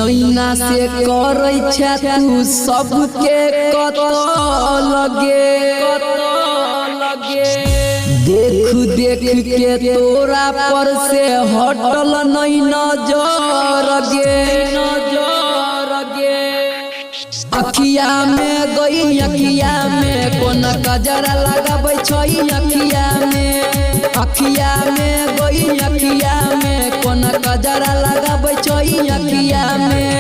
नैना से करे तू सबके लगे देख देख के तोरा पर से हटल नहीं नजर गे अखिया में गई अखिया में कोन कजरा लगाबै छई अखिया में गई अखिया में कोन कजरा लगाबै छई अखिया में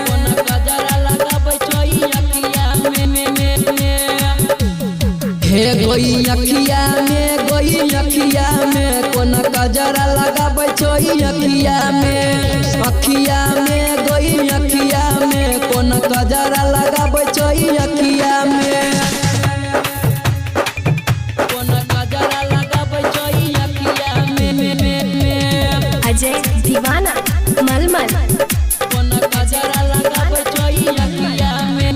कोन कजरा लगाबै छई अखिया में हे गई अखिया में कोन कजरा लगाबै छई अखिया में गई अखिया में कोन कजरा लगाबै छई अखिया में कोन कजरा लगाबै छई अखिया में अजय दीवाना मलमल कोन कजरा लगाबै छई अखिया में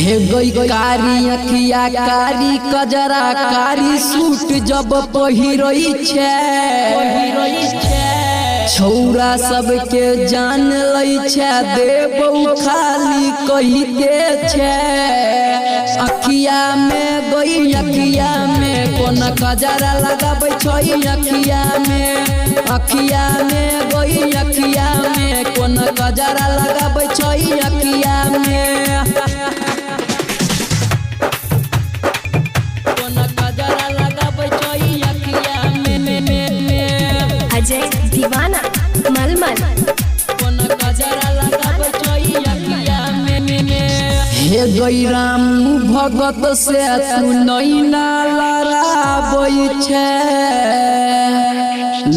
हे गई कारी अखिया कारी कजरा कारी सूट जब पहिरई छे छौरा सबके जान लई छे देबौ खाली कही दे छे अखिया में गई अखिया में कोन कजरा लगाबै छई अखिया में गई अखिया में कोन कजरा लगाबै छई अखिया में कोन कजरा लगाबै छई अखिया में अजय दीवाना मलमल कोन कजरा लगाबै छई अखिया में हे गई राम भगत से तू नैना लड़ाबै छे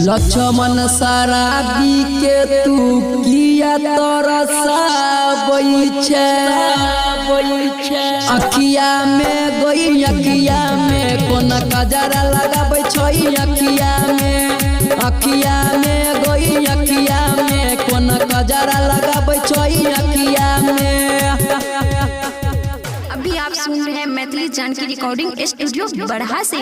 लक्ष्मण शराबी के तू किया तरसाबै छे अखिया में गई अखिया में कोन कजरा लगाबै छई अखिया में गई अखिया में कोन कजरा लगाबै छई अखिया में। अभी आप सुन रहे हैं मैथिली जानकी रिकॉर्डिंग स्टूडियो बड़हा से।